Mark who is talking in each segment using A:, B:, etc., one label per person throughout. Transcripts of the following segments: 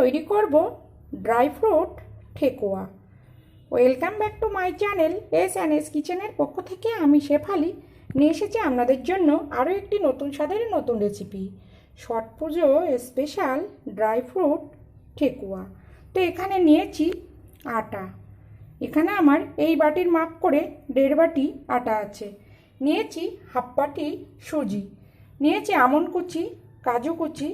A: তৈরি করব dry fruit thekua. Welcome back to my channel S কিচেনের পক্ষ থেকে আমি শেফালি নিয়ে এসেছি আপনাদের জন্য আরও একটি নতুন স্বাদের নতুন রেসিপি, ছট পুজো স্পেশাল ড্রাই ফ্রুট ঠেকুয়া। তো এখানে নিয়েছি আটা। এখানে আমার এই বাটির মাপ করে 1.5 বাটি আটা আছে। নিয়েছি হাফ বাটি সুজি, নিয়েছি আমন্ড কুচি, কাজু কুচি,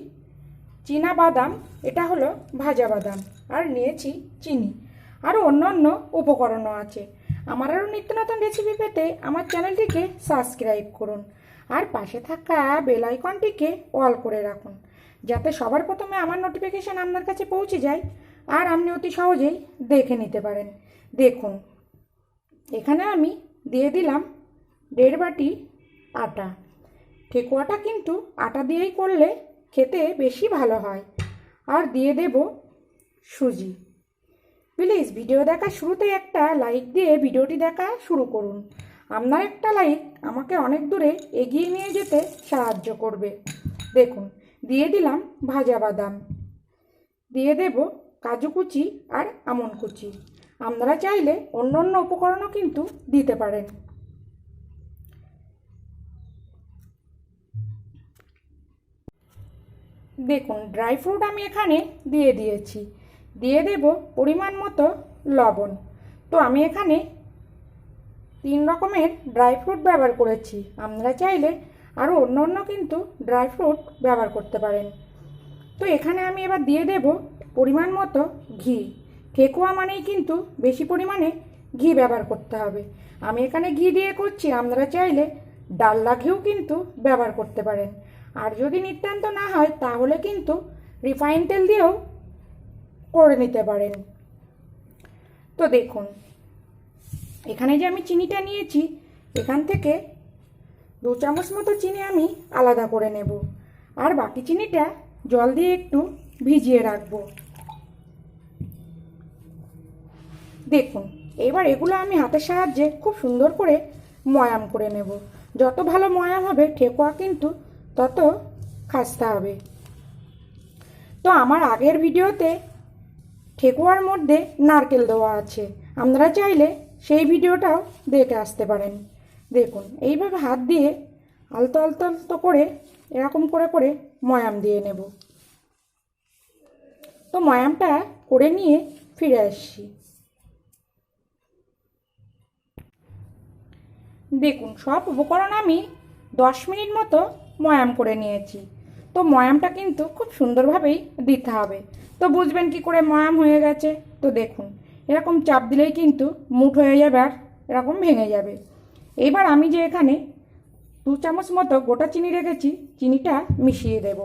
A: চীনা বাদাম, এটা হলো ভাজা বাদাম, আর নিয়েছি চিনি। আরও অন্য উপকরণও আছে। আমার আরও নিত্য নতুন রেসিপি পেতে আমার চ্যানেলটিকে সাবস্ক্রাইব করুন আর পাশে থাকা বেল আইকনটিকে অল করে রাখুন, যাতে সবার প্রথমে আমার নোটিফিকেশান আপনার কাছে পৌঁছে যায় আর আপনি অতি সহজেই দেখে নিতে পারেন। দেখুন, এখানে আমি দিয়ে দিলাম 1.5 বাটি আটা। ঠেকুয়াটা কিন্তু আটা দিয়েই করলে খেতে বেশি ভালো হয়। আর দিয়ে দেব সুজি। প্লিজ ভিডিও দেখা শুরুতে একটা লাইক দিয়ে ভিডিওটি দেখা শুরু করুন। আপনার একটা লাইক আমাকে অনেক দূরে এগিয়ে নিয়ে যেতে সাহায্য করবে। দেখুন, দিয়ে দিলাম ভাজা বাদাম, দিয়ে দেব কাজু কুচি আর আমন্ড কুচি। আপনারা চাইলে অন্য উপকরণও কিন্তু দিতে পারেন। দেখুন, ড্রাই ফ্রুট আমি এখানে দিয়ে দিয়েছি। দিয়ে দেব পরিমাণ মতো লবণ। তো আমি এখানে 3 রকমের ড্রাই ফ্রুট ব্যবহার করেছি। আপনারা চাইলে আরও অন্য কিন্তু ড্রাই ফ্রুট ব্যবহার করতে পারেন। তো এখানে আমি এবার দিয়ে দেব পরিমাণ মতো ঘি। ঠেকুয়া মানেই কিন্তু বেশি পরিমাণে ঘি ব্যবহার করতে হবে। আমি এখানে ঘি দিয়ে করছি, আপনারা চাইলে ডালডা ঘিও কিন্তু ব্যবহার করতে পারেন। আর যদি নিতান্ত না হয় তাহলে কিন্তু রিফাইন তেল দিয়েও করে নিতে পারেন। তো দেখুন, এখানে যে আমি চিনিটা নিয়েছি, এখান থেকে 2 চামচ মতো চিনি আমি আলাদা করে নেব, আর বাকি চিনিটা জল দিয়ে একটু ভিজিয়ে রাখবো। দেখুন, এবার এগুলো আমি হাতের সাহায্যে খুব সুন্দর করে ময়াম করে নেব। যত ভালো ময়াম হবে ঠেকুয়া কিন্তু তত খাস্তা হবে। তো আমার আগের ভিডিওতে ঠেকুয়ার মধ্যে নারকেল দেওয়া আছে, আপনারা চাইলে সেই ভিডিওটাও দেখে আসতে পারেন। দেখুন, এইভাবে হাত দিয়ে আলতো আলতো করে এরকম করে ময়াম দিয়ে নেব। তো ময়ামটা করে নিয়ে ফিরে আসছি। দেখুন, সব উপকরণ আমি 10 মিনিট মতো ময়াম করে নিয়েছি। তো ময়ামটা কিন্তু খুব সুন্দরভাবেই দিতে হবে। তো বুঝবেন কি করে ময়াম হয়ে গেছে? তো দেখুন, এরকম চাপ দিলেই কিন্তু মুঠ হয়ে যাবে আর এরকম ভেঙে যাবে। এবার আমি যে এখানে 2 চামচ মতো গোটা চিনি রেখেছি, চিনিটা মিশিয়ে দেব।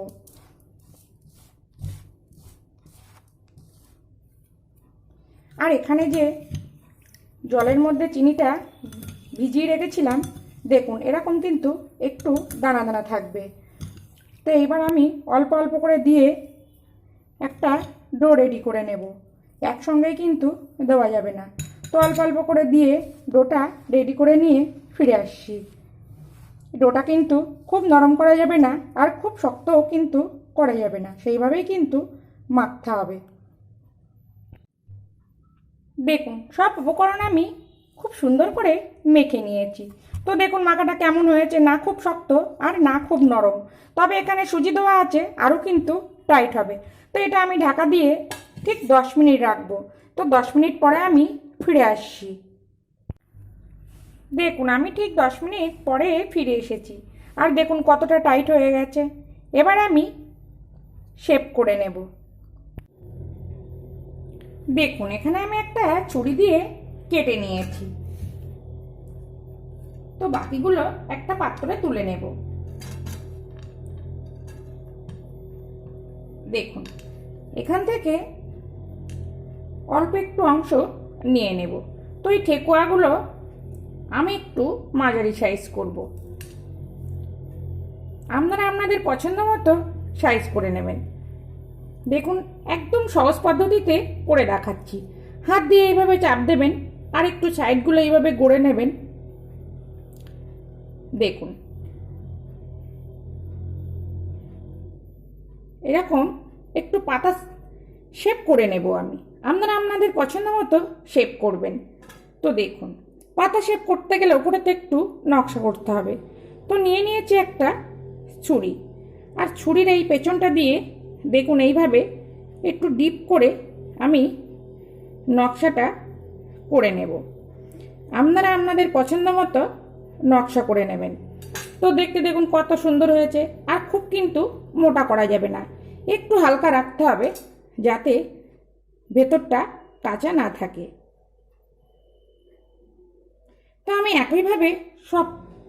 A: আর এখানে যে জলের মধ্যে চিনিটা ভিজিয়ে রেখেছিলাম, দেখুন এরকম কিন্তু একটু দানা দানা থাকবে। তো এইবার আমি অল্প অল্প করে দিয়ে একটা ডো রেডি করে নেব। একসঙ্গেই কিন্তু দেওয়া যাবে না। তো অল্প অল্প করে দিয়ে ডোটা রেডি করে নিয়ে ফিরে আসছি। ডোটা কিন্তু খুব নরম করা যাবে না আর খুব শক্তও কিন্তু করা যাবে না, সেইভাবেই কিন্তু মাখতে হবে। দেখুন, সব উপকরণ আমি খুব সুন্দর করে মেখে নিয়েছি। তো দেখুন মাখাটা কেমন হয়েছে, না খুব শক্ত আর না খুব নরম। তবে এখানে সুজি দেওয়া আছে, আরও কিন্তু টাইট হবে। তো এটা আমি ঢাকা দিয়ে ঠিক 10 মিনিট রাখবো। তো 10 মিনিট পরে আমি ফিরে আসছি। দেখুন, আমি ঠিক 10 মিনিট পরে ফিরে এসেছি। আর দেখুন কতটা টাইট হয়ে গেছে। এবার আমি শেপ করে নেব। দেখুন, এখানে আমি একটা ছুরি দিয়ে কেটে নিয়েছি। তো বাকিগুলো একটা পাত্রে তুলে নেব। দেখুন, এখান থেকে অল্প একটু অংশ নিয়ে নেব। তো এই ঠেকুয়াগুলো আমি একটু মাঝারি সাইজ করব। আপনারা আপনাদের পছন্দ মতো সাইজ করে নেবেন। দেখুন, একদম সহজ পদ্ধতিতে করে দেখাচ্ছি। হাত দিয়ে এইভাবে চাপ দেবেন আর একটু সাইডগুলো এইভাবে গড়ে নেবেন। দেখুন, এরকম একটু পাতা শেপ করে নেব আমি। আপনারা আপনাদের পছন্দ মতো শেপ করবেন। তো দেখুন, পাতা শেপ করতে গেলে উপরে তো একটু নকশা করতে হবে। তো নিয়ে নিয়েছি একটা ছুরি, আর ছুরির এই পেছনটা দিয়ে দেখুন এইভাবে একটু ডিপ করে আমি নকশাটা করে নেব। আপনারা আপনাদের পছন্দ মতো নকশা করে নেবেন। তো দেখতে দেখুন কত সুন্দর হয়েছে। আর খুব কিন্তু মোটা করা যাবে না, একটু হালকা রাখতে হবে যাতে ভেতরটা কাঁচা না থাকে। তো আমি একইভাবে সব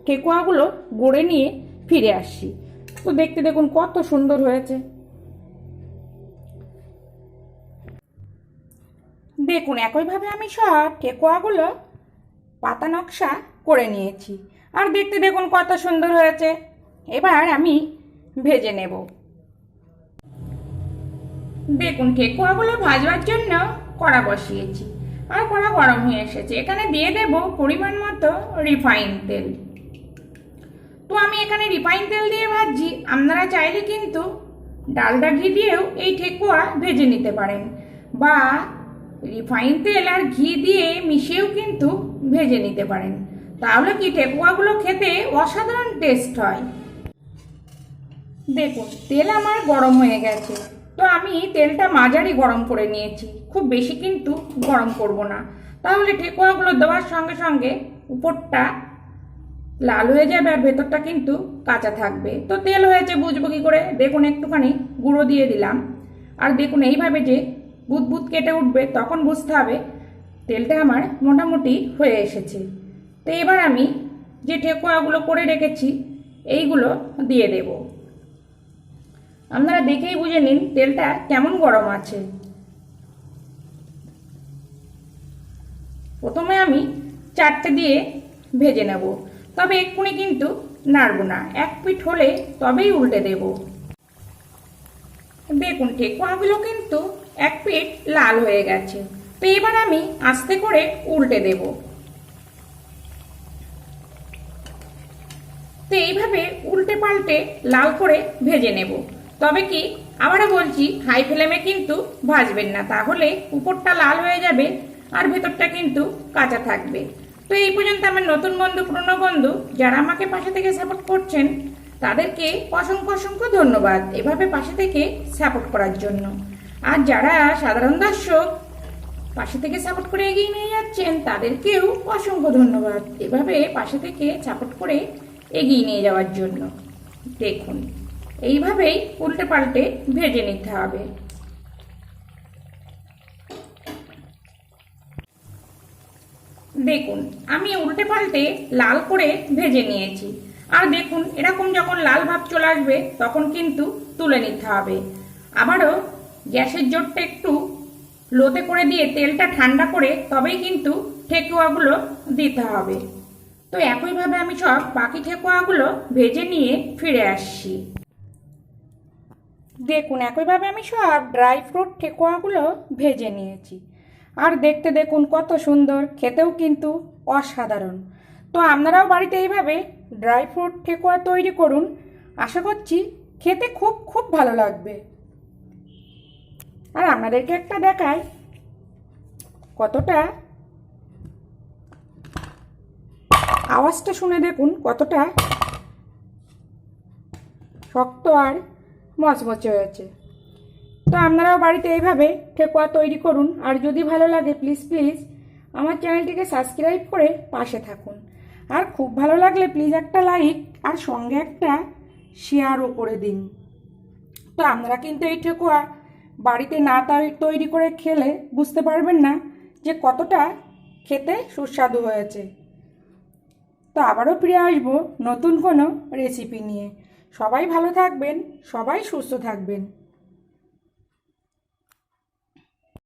A: ঠেকুয়াগুলো গড়ে নিয়ে ফিরে আসছি। তো দেখতে দেখুন কত সুন্দর হয়েছে। দেখুন একইভাবে আমি সব ঠেকুয়াগুলো পাতা নকশা করে নিয়েছি, আর দেখতে দেখুন কত সুন্দর হয়েছে। এবার আমি ভেজে নেব। দেখুন ঠেকুয়াগুলো ভাজবার জন্য কড়া বসিয়েছি, আর কড়া গরম হয়ে এসেছে। এখানে দিয়ে দেব পরিমাণ মতো রিফাইন তেল। তো আমি এখানে রিফাইন তেল দিয়ে ভাজছি, আপনারা চাইলে কিন্তু ডালডা ঘি দিয়েও এই ঠেকুয়া ভেজে নিতে পারেন, বা রিফাইন তেল আর ঘি দিয়ে মিশিয়েও কিন্তু ভেজে নিতে পারেন। তাহলে কি ঠেকুয়াগুলো খেতে অসাধারণ টেস্ট হয়। দেখুন তেল আমার গরম হয়ে গেছে। তো আমি তেলটা মাঝারি গরম করে নিয়েছি, খুব বেশি কিন্তু গরম করব না, তাহলে ঠেকুয়াগুলো দেওয়ার সঙ্গে সঙ্গে উপরটা লাল হয়ে যাবে আর ভেতরটা কিন্তু কাঁচা থাকবে। তো তেল হয়েছে বুঝবো কী করে? দেখুন একটুখানি গুঁড়ো দিয়ে দিলাম, আর দেখুন এইভাবে যে বুদবুদ কেটে উঠবে তখন বুঝতে হবে তেলটা আমার মোটামুটি হয়ে এসেছে। তো এবার আমি যে ঠেকুয়াগুলো করে রেখেছি এইগুলো দিয়ে দেব। আপনারা দেখেই বুঝে নিন তেলটা কেমন গরম আছে। প্রথমে আমি 4টে দিয়ে ভেজে নেব, তবে এক্ষুনি কিন্তু নাড়ব না, এক পিঠ হলে তবেই উল্টে দেব। দেখুন ঠেকুয়াগুলো কিন্তু এক পিঠ লাল হয়ে গেছে। তো এবার আমি আস্তে করে উল্টে দেব। তো এইভাবে উল্টে পাল্টে লাল করে ভেজে নেব। তবে কি আবারও বলছি, হাই ফ্লেমে কিন্তু ভাজবেন না, তাহলে উপরটা লাল হয়ে যাবে আর ভেতরটা কিন্তু কাঁচা থাকবে। তো এই পর্যন্ত আমার নতুন বন্ধু পুরনো বন্ধু যারা আমাকে পাশে থেকে সাপোর্ট করছেন তাদেরকে অসংখ্য অসংখ্য ধন্যবাদ এভাবে পাশে থেকে সাপোর্ট করার জন্য। আর যারা সাধারণ দর্শক পাশে থেকে সাপোর্ট করে এগিয়ে নিয়ে যাচ্ছেন তাদেরকেও অসংখ্য ধন্যবাদ এভাবে পাশে থেকে সাপোর্ট করে এগিয়ে নিয়ে যাওয়ার জন্য। দেখুন এইভাবেই উল্টে পাল্টে ভেজে নিতে হবে। দেখুন আমি উল্টে পাল্টে লাল করে ভেজে নিয়েছি, আর দেখুন এরকম যখন লাল ভাব চলে আসবে তখন কিন্তু তুলে নিতে হবে। আবারও গ্যাসের জোরটা একটু লোতে করে দিয়ে তেলটা ঠান্ডা করে তবেই কিন্তু ঠেকুয়াগুলো দিতে হবে। তো একইভাবে আমি সব বাকি ঠেকুয়াগুলো ভেজে নিয়ে ফিরে আসছি। দেখুন একইভাবে আমি সব ড্রাই ফ্রুট ঠেকুয়াগুলো ভেজে নিয়েছি, আর দেখতে দেখুন কত সুন্দর, খেতেও কিন্তু অসাধারণ। তো আপনারাও বাড়িতে এইভাবে ড্রাই ফ্রুট ঠেকুয়া তৈরি করুন, আশা করছি খেতে খুব খুব ভালো লাগবে। আর আপনাদেরকে একটা দেখাই কতটা, আওয়াজটা শুনে দেখুন কতটা শক্ত আর মচমচে হয়েছে। তো আপনারাও বাড়িতে এইভাবে ঠেকুয়া তৈরি করুন, আর যদি ভালো লাগে প্লিজ প্লিজ আমার চ্যানেলটিকে সাবস্ক্রাইব করে পাশে থাকুন। আর খুব ভালো লাগলে প্লিজ একটা লাইক আর সঙ্গে একটা শেয়ারও করে দিন। তো আপনারা কিন্তু এই ঠেকুয়া বাড়িতে না তৈরি করে খেলে বুঝতে পারবেন না যে কতটা খেতে সুস্বাদু হয়েছে। তো আবারও ফিরে আসবো নতুন কোনো রেসিপি নিয়ে। সবাই ভালো থাকবেন, সবাই সুস্থ থাকবেন।